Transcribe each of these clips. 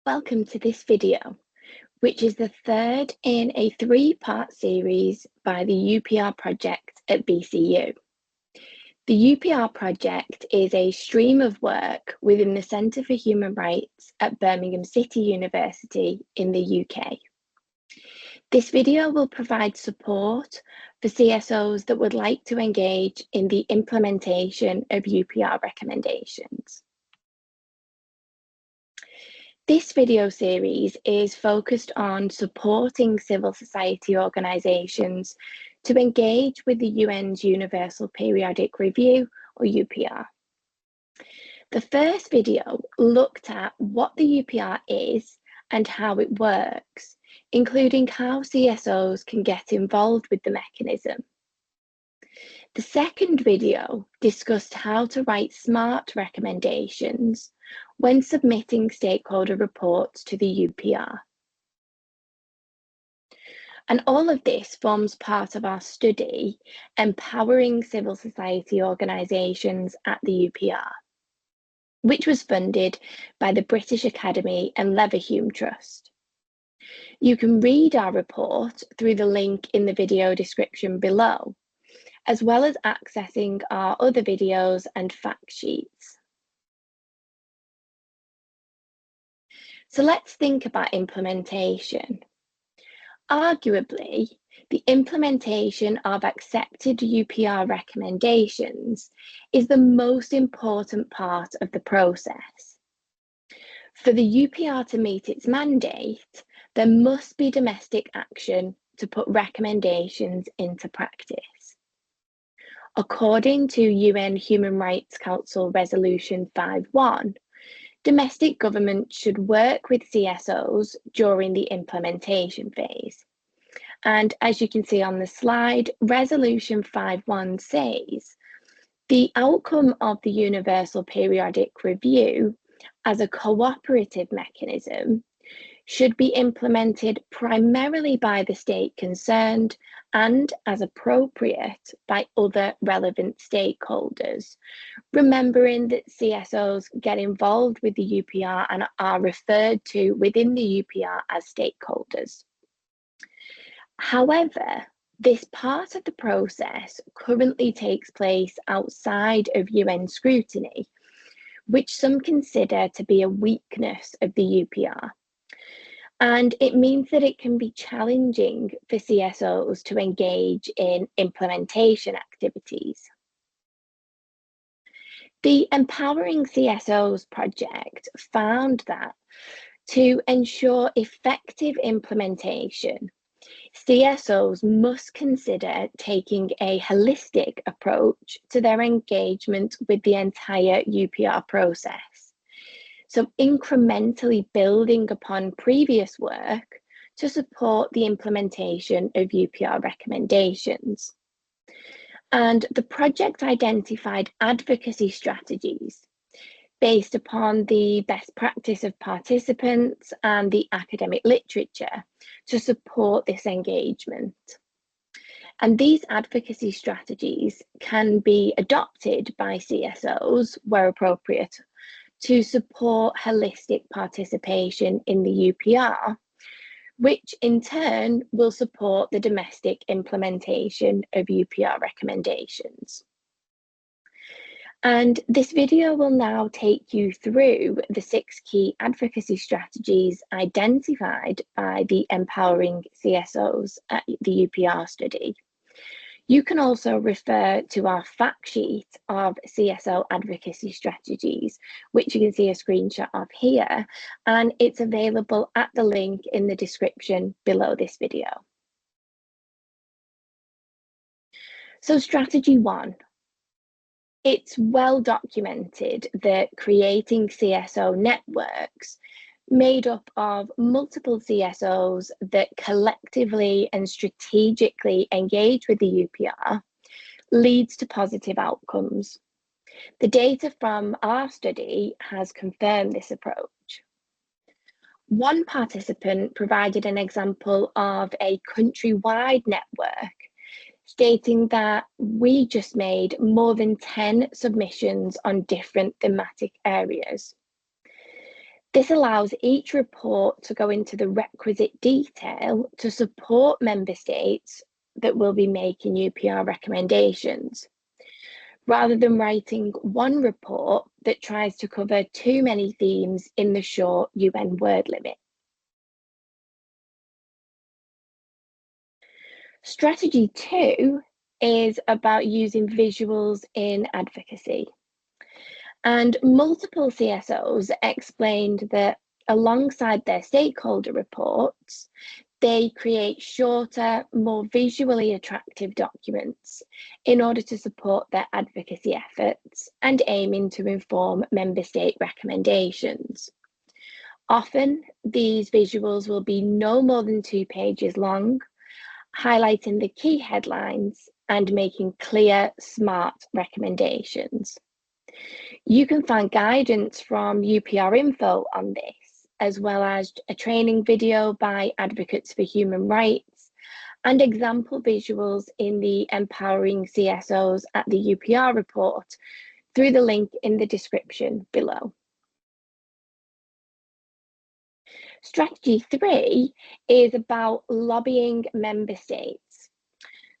Welcome to this video, which is the third in a three-part series by the UPR Project at BCU. The UPR Project is a stream of work within the Centre for Human Rights at Birmingham City University in the UK. This video will provide support for CSOs that would like to engage in the implementation of UPR recommendations. This video series is focused on supporting civil society organisations to engage with the UN's Universal Periodic Review, or UPR. The first video looked at what the UPR is and how it works, including how CSOs can get involved with the mechanism. The second video discussed how to write smart recommendations when submitting stakeholder reports to the UPR. And all of this forms part of our study, Empowering Civil Society Organisations at the UPR, which was funded by the British Academy and Leverhulme Trust. You can read our report through the link in the video description below, as well as accessing our other videos and fact sheets. So let's think about implementation. Arguably, the implementation of accepted UPR recommendations is the most important part of the process. For the UPR to meet its mandate, there must be domestic action to put recommendations into practice. According to UN Human Rights Council Resolution 5.1, domestic government should work with CSOs during the implementation phase. And as you can see on the slide, Resolution 5.1 says, the outcome of the Universal Periodic Review as a cooperative mechanism should be implemented primarily by the state concerned and, as appropriate, by other relevant stakeholders, remembering that CSOs get involved with the UPR and are referred to within the UPR as stakeholders. However, this part of the process currently takes place outside of UN scrutiny, which some consider to be a weakness of the UPR. And it means that it can be challenging for CSOs to engage in implementation activities. The Empowering CSOs project found that to ensure effective implementation, CSOs must consider taking a holistic approach to their engagement with the entire UPR process. So incrementally building upon previous work to support the implementation of UPR recommendations. And the project identified advocacy strategies based upon the best practice of participants and the academic literature to support this engagement. And these advocacy strategies can be adopted by CSOs where appropriate to support holistic participation in the UPR, which in turn will support the domestic implementation of UPR recommendations. And this video will now take you through the 6 key advocacy strategies identified by the Empowering CSOs at the UPR study. You can also refer to our fact sheet of CSO advocacy strategies, which you can see a screenshot of here, and it's available at the link in the description below this video. So strategy 1. It's well documented that creating CSO networks made up of multiple CSOs that collectively and strategically engage with the UPR leads to positive outcomes. The data from our study has confirmed this approach. One participant provided an example of a countrywide network, stating that we just made more than 10 submissions on different thematic areas. This allows each report to go into the requisite detail to support member states that will be making UPR recommendations, rather than writing one report that tries to cover too many themes in the short UN word limit. Strategy 2 is about using visuals in advocacy. And multiple CSOs explained that alongside their stakeholder reports, they create shorter, more visually attractive documents in order to support their advocacy efforts and aiming to inform member state recommendations. Often, these visuals will be no more than 2 pages long, highlighting the key headlines and making clear, smart recommendations. You can find guidance from UPR Info on this, as well as a training video by Advocates for Human Rights and example visuals in the Empowering CSOs at the UPR report through the link in the description below. Strategy 3 is about lobbying member states.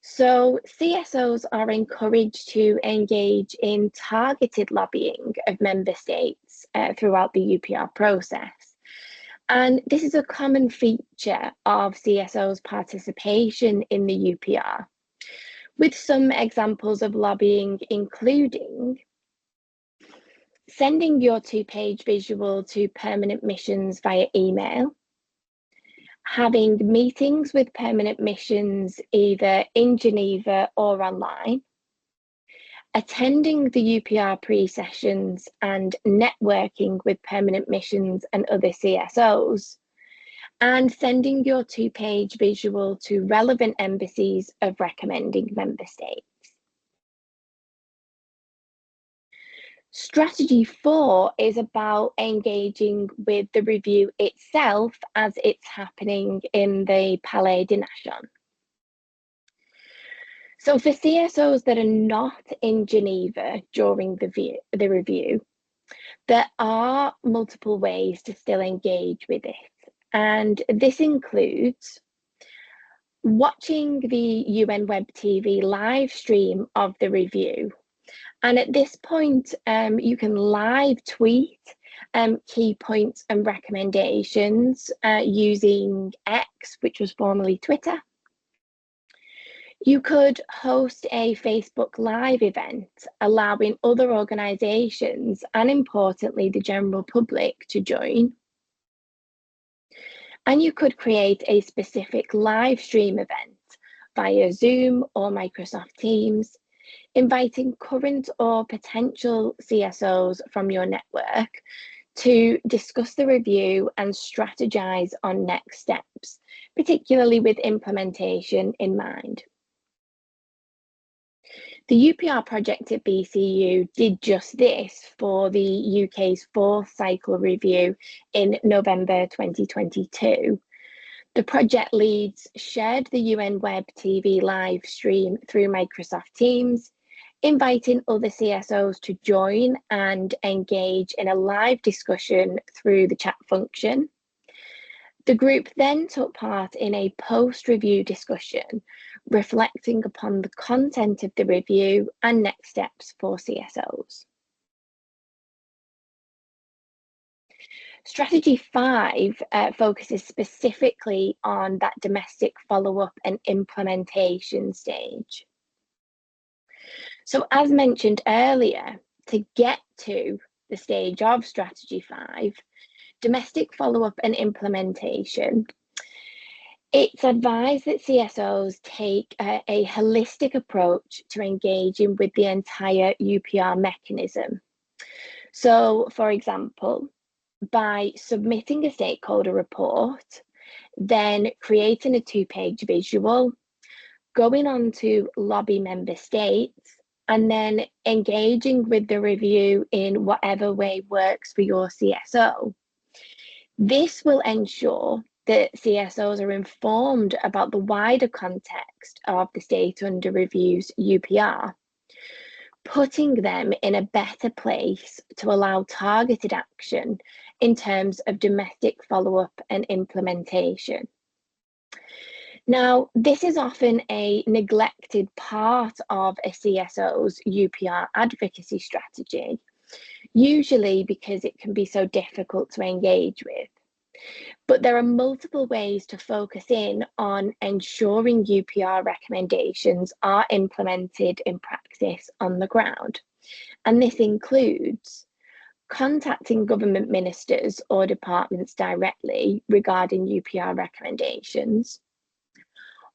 So CSOs are encouraged to engage in targeted lobbying of member states throughout the UPR process. And this is a common feature of CSOs' participation in the UPR, with some examples of lobbying including sending your 2-page visual to permanent missions via email, having meetings with permanent missions either in Geneva or online, attending the UPR pre-sessions and networking with permanent missions and other CSOs, and sending your 2-page visual to relevant embassies of recommending member states. Strategy 4 is about engaging with the review itself as it's happening in the Palais des Nations. So for CSOs that are not in Geneva during the review, there are multiple ways to still engage with it. And this includes watching the UN Web TV live stream of the review. And at this point, you can live tweet key points and recommendations using X, which was formerly Twitter. You could host a Facebook Live event, allowing other organisations and importantly, the general public to join. And you could create a specific live stream event via Zoom or Microsoft Teams, inviting current or potential CSOs from your network to discuss the review and strategize on next steps, particularly with implementation in mind. The UPR project at BCU did just this for the UK's 4th cycle review in November 2022. The project leads shared the UN Web TV live stream through Microsoft Teams, inviting other CSOs to join and engage in a live discussion through the chat function. The group then took part in a post-review discussion, reflecting upon the content of the review and next steps for CSOs. Strategy 5 focuses specifically on that domestic follow-up and implementation stage. So as mentioned earlier, to get to the stage of Strategy 5, domestic follow-up and implementation, it's advised that CSOs take a holistic approach to engaging with the entire UPR mechanism. So, for example, by submitting a stakeholder report, then creating a 2-page visual, going on to lobby member states, and then engaging with the review in whatever way works for your CSO. This will ensure that CSOs are informed about the wider context of the state under review's UPR, putting them in a better place to allow targeted action in terms of domestic follow-up and implementation. Now, this is often a neglected part of a CSO's UPR advocacy strategy, usually because it can be so difficult to engage with. But there are multiple ways to focus in on ensuring UPR recommendations are implemented in practice on the ground. And this includes contacting government ministers or departments directly regarding UPR recommendations,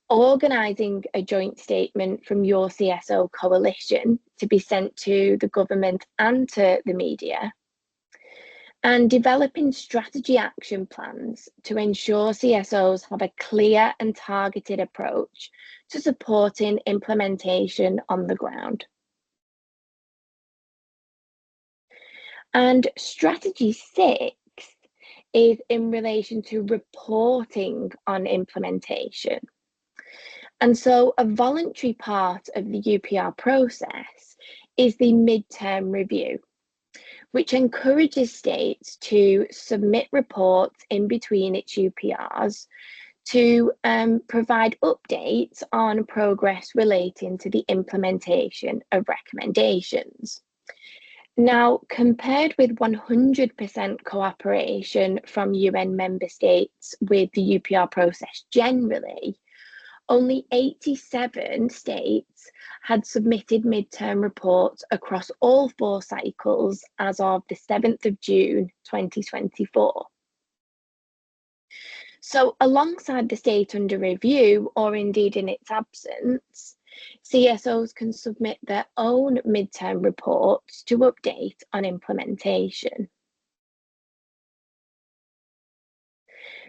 organising a joint statement from your CSO coalition to be sent to the government and to the media, and developing strategy action plans to ensure CSOs have a clear and targeted approach to supporting implementation on the ground. And strategy 6 is in relation to reporting on implementation. And so a voluntary part of the UPR process is the midterm review, which encourages states to submit reports in between its UPRs to provide updates on progress relating to the implementation of recommendations. Now, compared with 100% cooperation from UN member states with the UPR process generally, only 87 states had submitted midterm reports across all 4 cycles as of the 7th of June 2024. So alongside the state under review, or indeed in its absence, CSOs can submit their own midterm reports to update on implementation.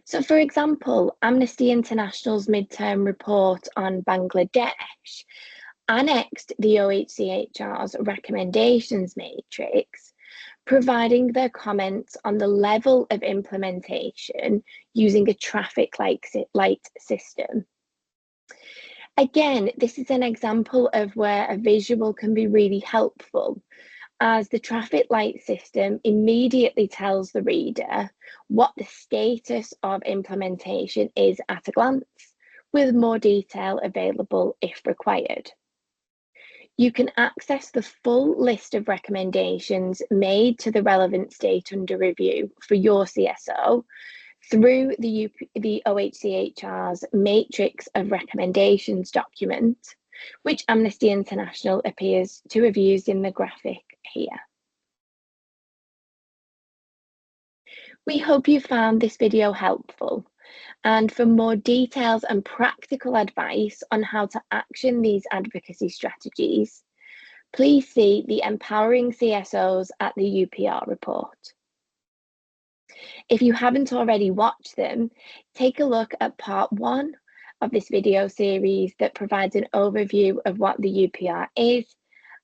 So, for example, Amnesty International's midterm report on Bangladesh annexed the OHCHR's recommendations matrix, providing their comments on the level of implementation using a traffic light system. Again, this is an example of where a visual can be really helpful, as the traffic light system immediately tells the reader what the status of implementation is at a glance, with more detail available if required. You can access the full list of recommendations made to the relevant state under review for your CSO through the OHCHR's Matrix of Recommendations document, which Amnesty International appears to have used in the graphic here. We hope you found this video helpful, and for more details and practical advice on how to action these advocacy strategies, please see the Empowering CSOs at the UPR report. If you haven't already watched them, take a look at part 1 of this video series that provides an overview of what the UPR is,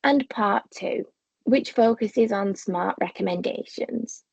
and part 2, which focuses on smart recommendations.